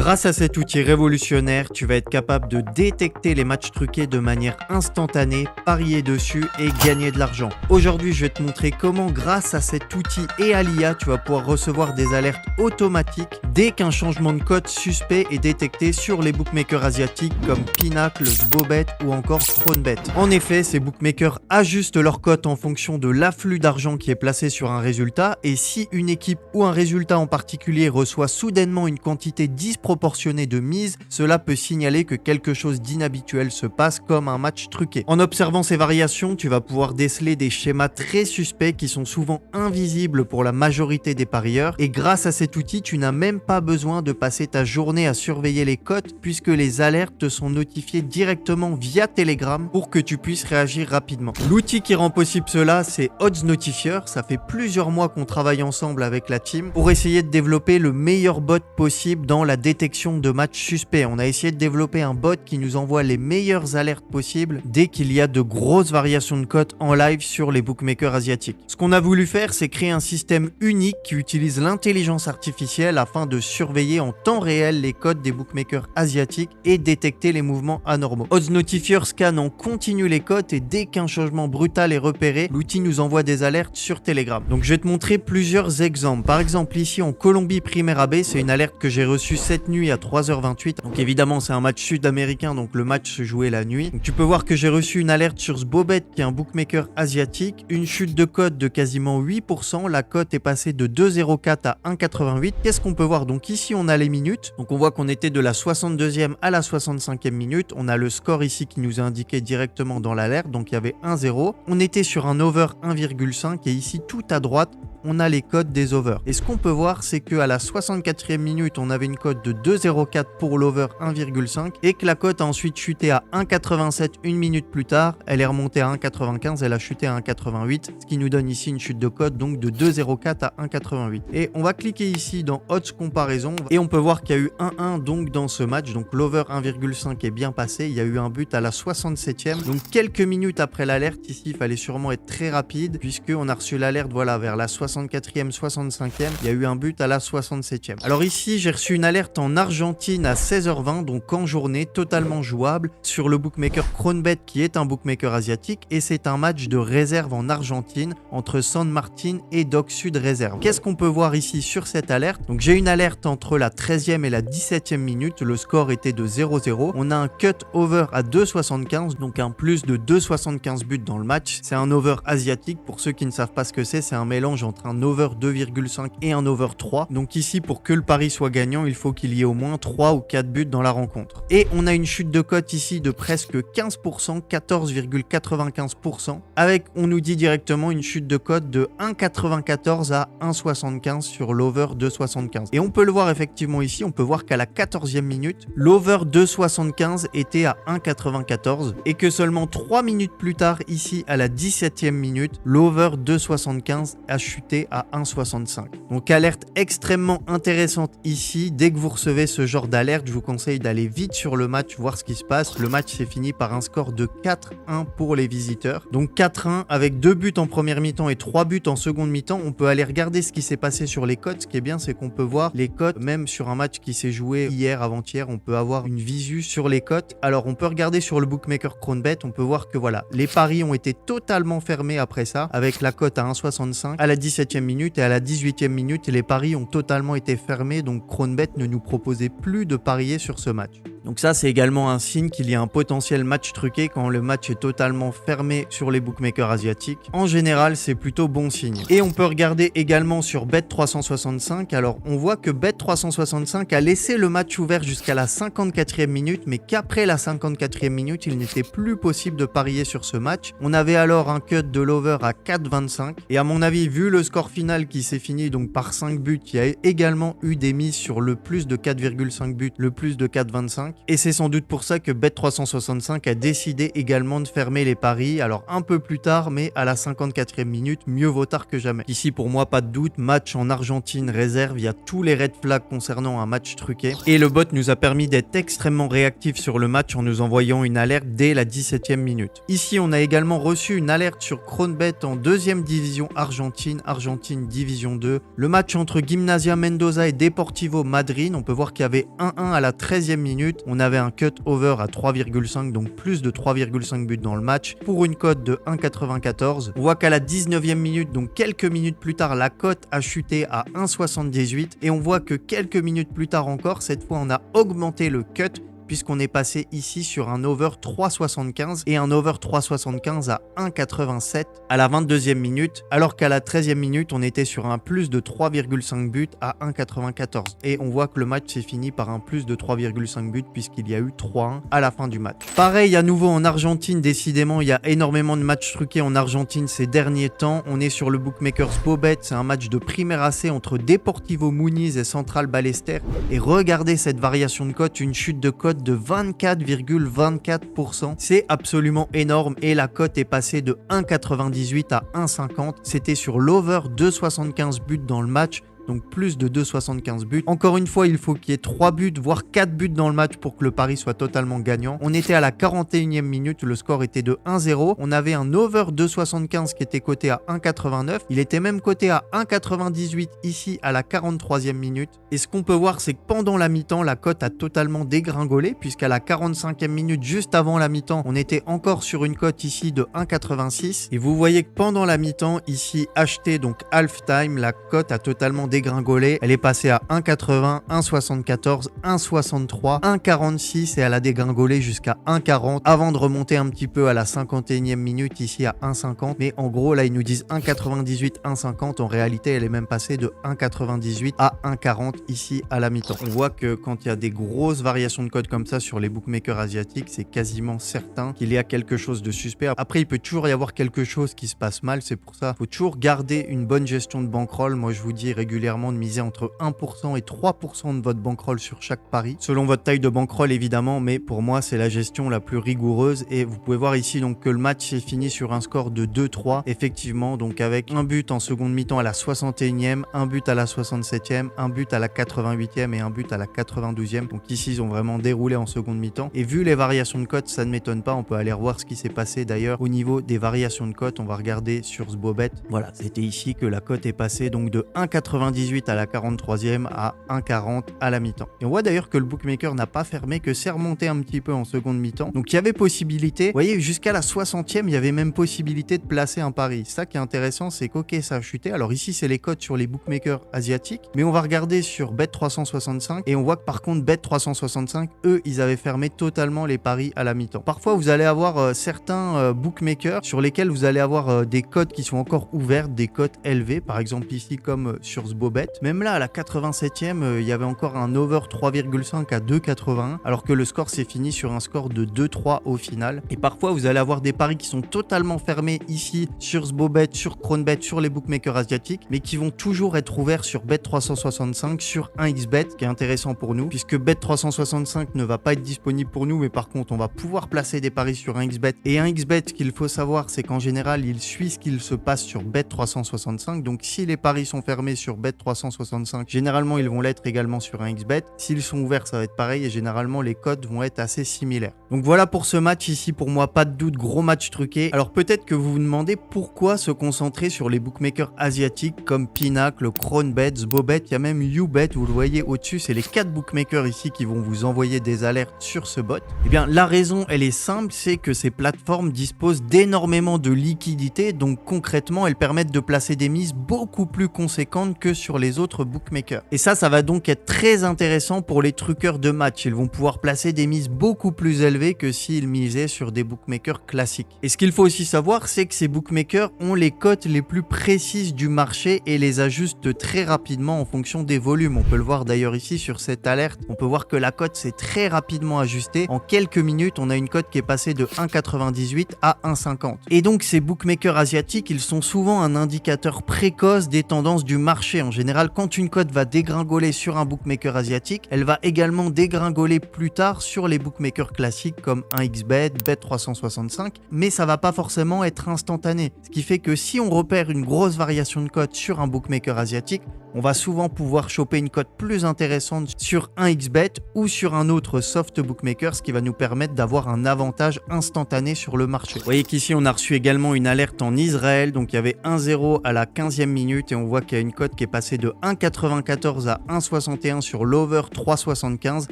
Grâce à cet outil révolutionnaire, tu vas être capable de détecter les matchs truqués de manière instantanée, parier dessus et gagner de l'argent. Aujourd'hui, je vais te montrer comment, grâce à cet outil et à l'IA, tu vas pouvoir recevoir des alertes automatiques dès qu'un changement de code suspect est détecté sur les bookmakers asiatiques comme Pinnacle, Bobet ou encore Cronbet. En effet, ces bookmakers ajustent leur cote en fonction de l'afflux d'argent qui est placé sur un résultat, et si une équipe ou un résultat en particulier reçoit soudainement une quantité disproportionnée de mise, cela peut signaler que quelque chose d'inhabituel se passe, comme un match truqué. En observant ces variations, tu vas pouvoir déceler des schémas très suspects qui sont souvent invisibles pour la majorité des parieurs, et grâce à cet outil, tu n'as même pas besoin de passer ta journée à surveiller les cotes, puisque les alertes te sont notifiées directement via Telegram pour que tu puisses réagir rapidement. L'outil qui rend possible cela, c'est Odds Notifier. Ça fait plusieurs mois qu'on travaille ensemble avec la team pour essayer de développer le meilleur bot possible dans la détection de matchs suspects. On a essayé de développer un bot qui nous envoie les meilleures alertes possibles dès qu'il y a de grosses variations de cotes en live sur les bookmakers asiatiques. Ce qu'on a voulu faire, c'est créer un système unique qui utilise l'intelligence artificielle afin de surveiller en temps réel les cotes des bookmakers asiatiques et détecter les mouvements anormaux. Odds Notifier scanne en continu les cotes, et dès qu'un changement brutal est repéré, l'outil nous envoie des alertes sur Telegram. Donc je vais te montrer plusieurs exemples. Par exemple, ici en Colombie Primera B, c'est une alerte que j'ai reçue cette nuit à 3h28. Donc évidemment, c'est un match sud-américain, donc le match se jouait la nuit. Donc tu peux voir que j'ai reçu une alerte sur Bobet, qui est un bookmaker asiatique, une chute de cote de quasiment 8%. La cote est passée de 2,04 à 1,88. Qu'est-ce qu'on peut voir? Donc ici, on a les minutes. Donc on voit qu'on était de la 62e à la 65e minute. On a le score ici qui nous est indiqué directement dans l'alerte. Donc il y avait 1-0. On était sur un over 1,5, et ici tout à droite, on a les codes des overs. Et ce qu'on peut voir, c'est qu'à la 64e minute, on avait une cote de 2,04 pour l'over 1,5, et que la cote a ensuite chuté à 1,87 une minute plus tard. Elle est remontée à 1,95, elle a chuté à 1,88, ce qui nous donne ici une chute de cote donc de 2,04 à 1,88. Et on va cliquer ici dans Odds Comparaison, et on peut voir qu'il y a eu 1-1 donc dans ce match. Donc l'over 1,5 est bien passé. Il y a eu un but à la 67e. Donc quelques minutes après l'alerte, ici, il fallait sûrement être très rapide, puisqu'on a reçu l'alerte voilà vers la 64e, 65e, il y a eu un but à la 67e. Alors ici, j'ai reçu une alerte en Argentine à 16h20, donc en journée, totalement jouable, sur le bookmaker Cronbet, qui est un bookmaker asiatique, et c'est un match de réserve en Argentine entre San Martin et Dock Sud Réserve. Qu'est-ce qu'on peut voir ici sur cette alerte? Donc j'ai une alerte entre la 13e et la 17e minute, le score était de 0-0. On a un cut over à 2,75, donc un plus de 2,75 buts dans le match. C'est un over asiatique. Pour ceux qui ne savent pas ce que c'est un mélange entre un over 2,5 et un over 3. Donc ici, pour que le pari soit gagnant, il faut qu'il y ait au moins 3 ou 4 buts dans la rencontre. Et on a une chute de cote ici de presque 15%, 14,95%, avec, on nous dit directement, une chute de cote de 1,94 à 1,75 sur l'over 2,75. Et on peut le voir effectivement ici, on peut voir qu'à la 14e minute, l'over 2,75 était à 1,94, et que seulement 3 minutes plus tard, ici à la 17e minute, l'over 2,75 a chuté à 1,65. Donc alerte extrêmement intéressante ici. Dès que vous recevez ce genre d'alerte, je vous conseille d'aller vite sur le match, voir ce qui se passe. Le match s'est fini par un score de 4-1 pour les visiteurs. Donc 4-1 avec 2 buts en première mi-temps et 3 buts en seconde mi-temps. On peut aller regarder ce qui s'est passé sur les cotes. Ce qui est bien, c'est qu'on peut voir les cotes, même sur un match qui s'est joué hier, avant-hier, on peut avoir une visu sur les cotes. Alors on peut regarder sur le bookmaker Cronbet, on peut voir que voilà, les paris ont été totalement fermés après ça, avec la cote à 1,65 à la 17e minute, et à la 18e minute, les paris ont totalement été fermés, donc Cronbet ne nous proposait plus de parier sur ce match. Donc ça, c'est également un signe qu'il y a un potentiel match truqué quand le match est totalement fermé sur les bookmakers asiatiques. En général, c'est plutôt bon signe. Et on peut regarder également sur Bet365. Alors, on voit que Bet365 a laissé le match ouvert jusqu'à la 54e minute, mais qu'après la 54e minute, il n'était plus possible de parier sur ce match. On avait alors un cut de l'over à 4,25. Et à mon avis, vu le score final qui s'est fini donc par 5 buts, il y a également eu des mises sur le plus de 4,5 buts, le plus de 4,25. 1,5. Et c'est sans doute pour ça que Bet365 a décidé également de fermer les paris, alors un peu plus tard, mais à la 54e minute, mieux vaut tard que jamais. Ici, pour moi, pas de doute, match en Argentine réserve, il y a tous les red flags concernant un match truqué. Et le bot nous a permis d'être extrêmement réactif sur le match en nous envoyant une alerte dès la 17e minute. Ici, on a également reçu une alerte sur Cronbet en deuxième division Argentine, Argentine division 2. Le match entre Gimnasia Mendoza et Deportivo Madryn, on peut voir qu'il y avait 1-1 à la 13e minute. On avait un cut over à 3,5, donc plus de 3,5 buts dans le match pour une cote de 1,94. On voit qu'à la 19e minute, donc quelques minutes plus tard, la cote a chuté à 1,78 et on voit que quelques minutes plus tard encore, cette fois on a augmenté le cut puisqu'on est passé ici sur un over 3,75 et un over 3,75 à 1,87 à la 22e minute, alors qu'à la 13e minute, on était sur un plus de 3,5 buts à 1,94. Et on voit que le match s'est fini par un plus de 3,5 buts puisqu'il y a eu 3-1 à la fin du match. Pareil, à nouveau en Argentine, décidément, il y a énormément de matchs truqués en Argentine ces derniers temps. On est sur le Bookmakers Bobet, c'est un match de Primera C entre Deportivo Muniz et Central Ballester. Et regardez cette variation de cote, une chute de cote de 24,24%. C'est absolument énorme et la cote est passée de 1,98 à 1,50. C'était sur l'over 2,75 buts dans le match. Donc plus de 2,75 buts. Encore une fois, il faut qu'il y ait 3 buts, voire 4 buts dans le match pour que le pari soit totalement gagnant. On était à la 41e minute, le score était de 1-0. On avait un over 2,75 qui était coté à 1,89. Il était même coté à 1,98 ici à la 43e minute. Et ce qu'on peut voir, c'est que pendant la mi-temps, la cote a totalement dégringolé puisqu'à la 45e minute, juste avant la mi-temps, on était encore sur une cote ici de 1,86. Et vous voyez que pendant la mi-temps, ici acheté, donc half-time, la cote a totalement dégringolé. Elle est passée à 1,80, 1,74, 1,63, 1,46 et elle a dégringolé jusqu'à 1,40 avant de remonter un petit peu à la 51e minute ici à 1,50. Mais en gros, là, ils nous disent 1,98, 1,50. En réalité, elle est même passée de 1,98 à 1,40 ici à la mi-temps. On voit que quand il y a des grosses variations de code comme ça sur les bookmakers asiatiques, c'est quasiment certain qu'il y a quelque chose de suspect. Après, il peut toujours y avoir quelque chose qui se passe mal. C'est pour ça qu'il faut toujours garder une bonne gestion de bankroll. Moi, je vous dis régulièrement de miser entre 1% et 3% de votre bankroll sur chaque pari, selon votre taille de bankroll évidemment, mais pour moi c'est la gestion la plus rigoureuse. Et vous pouvez voir ici donc que le match s'est fini sur un score de 2-3 effectivement, donc avec un but en seconde mi-temps à la 61e, un but à la 67e, un but à la 88e et un but à la 92e. Donc ici ils ont vraiment déroulé en seconde mi-temps et vu les variations de cote, ça ne m'étonne pas. On peut aller revoir ce qui s'est passé d'ailleurs au niveau des variations de cote. On va regarder sur ce Bobet. Voilà, c'était ici que la cote est passée donc de 1,98 à la 43e à 1,40 à la mi-temps. Et on voit d'ailleurs que le bookmaker n'a pas fermé, que c'est remonté un petit peu en seconde mi-temps. Donc il y avait possibilité, vous voyez, jusqu'à la 60e, il y avait même possibilité de placer un pari. Ça qui est intéressant, c'est qu'ok, ça a chuté. Alors ici, c'est les cotes sur les bookmakers asiatiques, mais on va regarder sur Bet365 et on voit que par contre, Bet365, eux, ils avaient fermé totalement les paris à la mi-temps. Parfois, vous allez avoir certains bookmakers sur lesquels vous allez avoir des cotes qui sont encore ouvertes, des cotes élevées, par exemple ici comme sur ce Bobet. Même là, à la 87e, il y avait encore un over 3,5 à 2,81, alors que le score s'est fini sur un score de 2-3 au final. Et parfois, vous allez avoir des paris qui sont totalement fermés ici, sur ce Bobet, sur Cronbet, sur les bookmakers asiatiques, mais qui vont toujours être ouverts sur Bet365, sur 1xBet, ce qui est intéressant pour nous, puisque Bet365 ne va pas être disponible pour nous, mais par contre, on va pouvoir placer des paris sur 1xBet. Et 1xBet, ce qu'il faut savoir, c'est qu'en général, il suit ce qu'il se passe sur Bet365. Donc, si les paris sont fermés sur Bet365, généralement ils vont l'être également sur un XBet. S'ils sont ouverts, ça va être pareil et généralement les cotes vont être assez similaires. Donc voilà pour ce match ici, pour moi pas de doute, gros match truqué. Alors peut-être que vous vous demandez pourquoi se concentrer sur les bookmakers asiatiques comme Pinacle, Cronbet, Bobet, il y a même YouBet, vous le voyez au-dessus, c'est les 4 bookmakers ici qui vont vous envoyer des alertes sur ce bot. Eh bien la raison elle est simple, c'est que ces plateformes disposent d'énormément de liquidités, donc concrètement elles permettent de placer des mises beaucoup plus conséquentes que sur les autres bookmakers. Et ça va donc être très intéressant pour les truqueurs de match. Ils vont pouvoir placer des mises beaucoup plus élevées que s'ils misaient sur des bookmakers classiques. Et ce qu'il faut aussi savoir, c'est que ces bookmakers ont les cotes les plus précises du marché et les ajustent très rapidement en fonction des volumes. On peut le voir d'ailleurs ici sur cette alerte. On peut voir que la cote s'est très rapidement ajustée. En quelques minutes, on a une cote qui est passée de 1,98 à 1,50. Et donc ces bookmakers asiatiques, ils sont souvent un indicateur précoce des tendances du marché En général, quand une cote va dégringoler sur un bookmaker asiatique, elle va également dégringoler plus tard sur les bookmakers classiques comme 1xBet, Bet365, mais ça va pas forcément être instantané. Ce qui fait que si on repère une grosse variation de cote sur un bookmaker asiatique, on va souvent pouvoir choper une cote plus intéressante sur 1xBet ou sur un autre soft bookmaker, ce qui va nous permettre d'avoir un avantage instantané sur le marché. Vous voyez qu'ici on a reçu également une alerte en Israël, donc il y avait 1-0 à la 15e minute et on voit qu'il y a une cote qui est passée de 1,94 à 1,61 sur l'over 3,75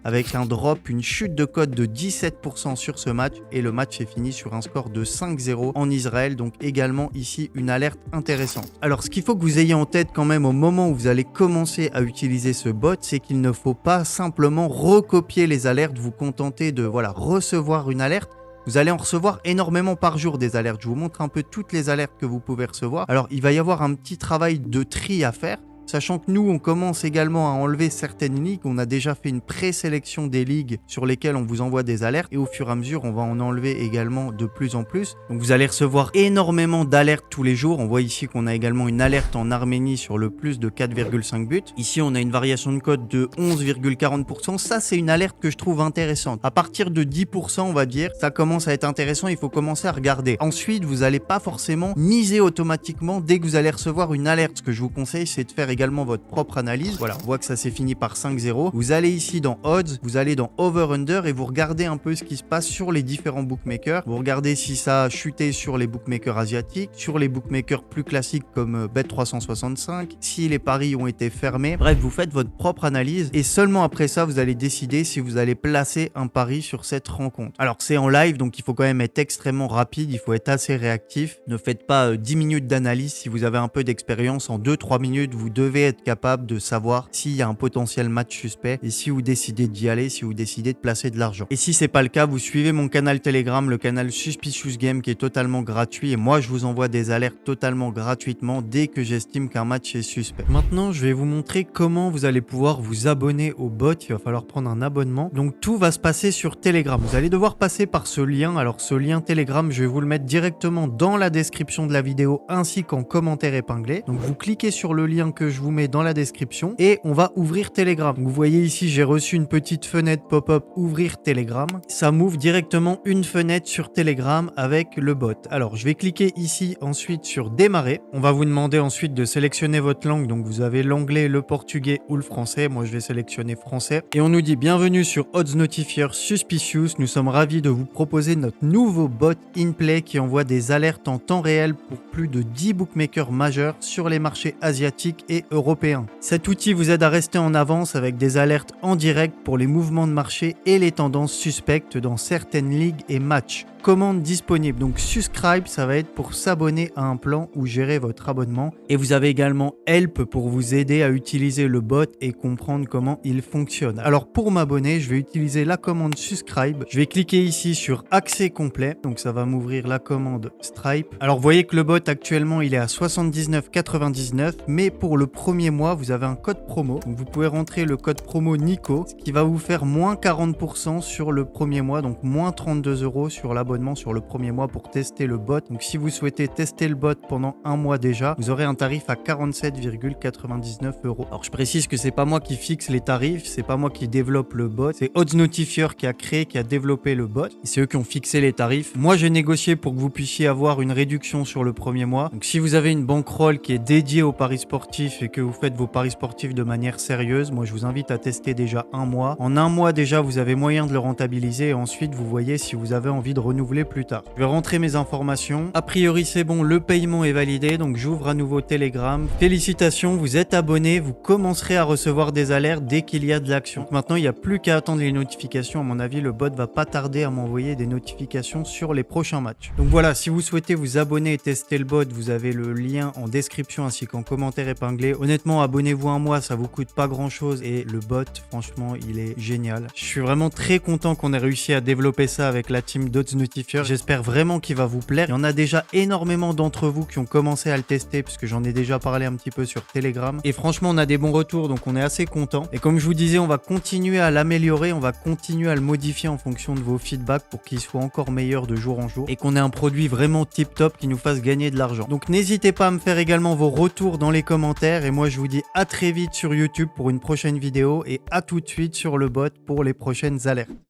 avec un drop, une chute de cote de 17% sur ce match et le match est fini sur un score de 5-0 en Israël, donc également ici une alerte intéressante. Alors ce qu'il faut que vous ayez en tête quand même au moment où vous allez commencer à utiliser ce bot, c'est qu'il ne faut pas simplement recopier les alertes, vous contenter de recevoir une alerte. Vous allez en recevoir énormément par jour des alertes. Je vous montre un peu toutes les alertes que vous pouvez recevoir. Alors, il va y avoir un petit travail de tri à faire. Sachant que nous, on commence également à enlever certaines ligues. On a déjà fait une présélection des ligues sur lesquelles on vous envoie des alertes. Et au fur et à mesure, on va en enlever également de plus en plus. Donc vous allez recevoir énormément d'alertes tous les jours. On voit ici qu'on a également une alerte en Arménie sur le plus de 4,5 buts. Ici, on a une variation de cote de 11,40%. Ça, c'est une alerte que je trouve intéressante. À partir de 10%, on va dire, ça commence à être intéressant. Il faut commencer à regarder. Ensuite, vous n'allez pas forcément miser automatiquement dès que vous allez recevoir une alerte. Ce que je vous conseille, c'est de faire également votre propre analyse. Voilà, on voit que ça s'est fini par 5-0. Vous allez ici dans Odds, vous allez dans Over-Under et vous regardez un peu ce qui se passe sur les différents bookmakers. Vous regardez si ça a chuté sur les bookmakers asiatiques, sur les bookmakers plus classiques comme Bet365, si les paris ont été fermés. Bref, vous faites votre propre analyse et seulement après ça, vous allez décider si vous allez placer un pari sur cette rencontre. Alors, c'est en live, donc il faut quand même être extrêmement rapide, il faut être assez réactif. Ne faites pas 10 minutes d'analyse. Si vous avez un peu d'expérience, en 2-3 minutes, vous devez être capable de savoir s'il y a un potentiel match suspect et si vous décidez d'y aller, si vous décidez de placer de l'argent. Et si c'est pas le cas, vous suivez mon canal Telegram, le canal Suspicious Game qui est totalement gratuit et moi je vous envoie des alertes totalement gratuitement dès que j'estime qu'un match est suspect. Maintenant, je vais vous montrer comment vous allez pouvoir vous abonner au bot. Il va falloir prendre un abonnement. Donc tout va se passer sur Telegram. Vous allez devoir passer par ce lien. Alors ce lien Telegram, je vais vous le mettre directement dans la description de la vidéo ainsi qu'en commentaire épinglé. Donc vous cliquez sur le lien que je vous mets dans la description et on va ouvrir Telegram. Vous voyez ici, j'ai reçu une petite fenêtre pop-up ouvrir Telegram. Ça m'ouvre directement une fenêtre sur Telegram avec le bot. Alors, je vais cliquer ici ensuite sur démarrer. On va vous demander ensuite de sélectionner votre langue. Donc, vous avez l'anglais, le portugais ou le français. Moi, je vais sélectionner français. Et on nous dit bienvenue sur Odds Notifier Suspicious. Nous sommes ravis de vous proposer notre nouveau bot InPlay qui envoie des alertes en temps réel pour plus de 10 bookmakers majeurs sur les marchés asiatiques et européens. Cet outil vous aide à rester en avance avec des alertes en direct pour les mouvements de marché et les tendances suspectes dans certaines ligues et matchs. Commande disponible. Donc subscribe, ça va être pour s'abonner à un plan ou gérer votre abonnement. Et vous avez également Help pour vous aider à utiliser le bot et comprendre comment il fonctionne. Alors pour m'abonner, je vais utiliser la commande subscribe. Je vais cliquer ici sur accès complet. Donc ça va m'ouvrir la commande Stripe. Alors vous voyez que le bot actuellement il est à 79,99. Mais pour le premier mois, vous avez un code promo. Donc vous pouvez rentrer le code promo Nico, ce qui va vous faire moins 40% sur le premier mois. Donc moins 32 € sur l'abonnement sur le premier mois pour tester le bot. Donc si vous souhaitez tester le bot pendant un mois déjà, vous aurez un tarif à 47,99 €. Alors je précise que c'est pas moi qui fixe les tarifs, c'est pas moi qui développe le bot, c'est Odds Notifier qui a créé, qui a développé le bot. Et c'est eux qui ont fixé les tarifs. Moi j'ai négocié pour que vous puissiez avoir une réduction sur le premier mois. Donc si vous avez une bankroll qui est dédiée aux paris sportifs et que vous faites vos paris sportifs de manière sérieuse, moi je vous invite à tester déjà un mois. En un mois déjà vous avez moyen de le rentabiliser et ensuite vous voyez si vous avez envie de renouveler plus tard. Je vais rentrer mes informations. A priori c'est bon, le paiement est validé, donc j'ouvre à nouveau Telegram. Félicitations, vous êtes abonné, vous commencerez à recevoir des alertes dès qu'il y a de l'action. Maintenant il n'y a plus qu'à attendre les notifications. À mon avis le bot va pas tarder à m'envoyer des notifications sur les prochains matchs. Donc voilà, si vous souhaitez vous abonner et tester le bot, vous avez le lien en description ainsi qu'en commentaire épinglé. Honnêtement, abonnez-vous un mois, ça vous coûte pas grand chose et le bot, franchement, il est génial. Je suis vraiment très content qu'on ait réussi à développer ça avec la team d'Odds Notifier. J'espère vraiment qu'il va vous plaire. Il y en a déjà énormément d'entre vous qui ont commencé à le tester puisque j'en ai déjà parlé un petit peu sur Telegram. Et franchement, on a des bons retours, donc on est assez content. Et comme je vous disais, on va continuer à l'améliorer, on va continuer à le modifier en fonction de vos feedbacks pour qu'il soit encore meilleur de jour en jour et qu'on ait un produit vraiment tip top qui nous fasse gagner de l'argent. Donc n'hésitez pas à me faire également vos retours dans les commentaires commentaires et moi je vous dis à très vite sur YouTube pour une prochaine vidéo et à tout de suite sur le bot pour les prochaines alertes.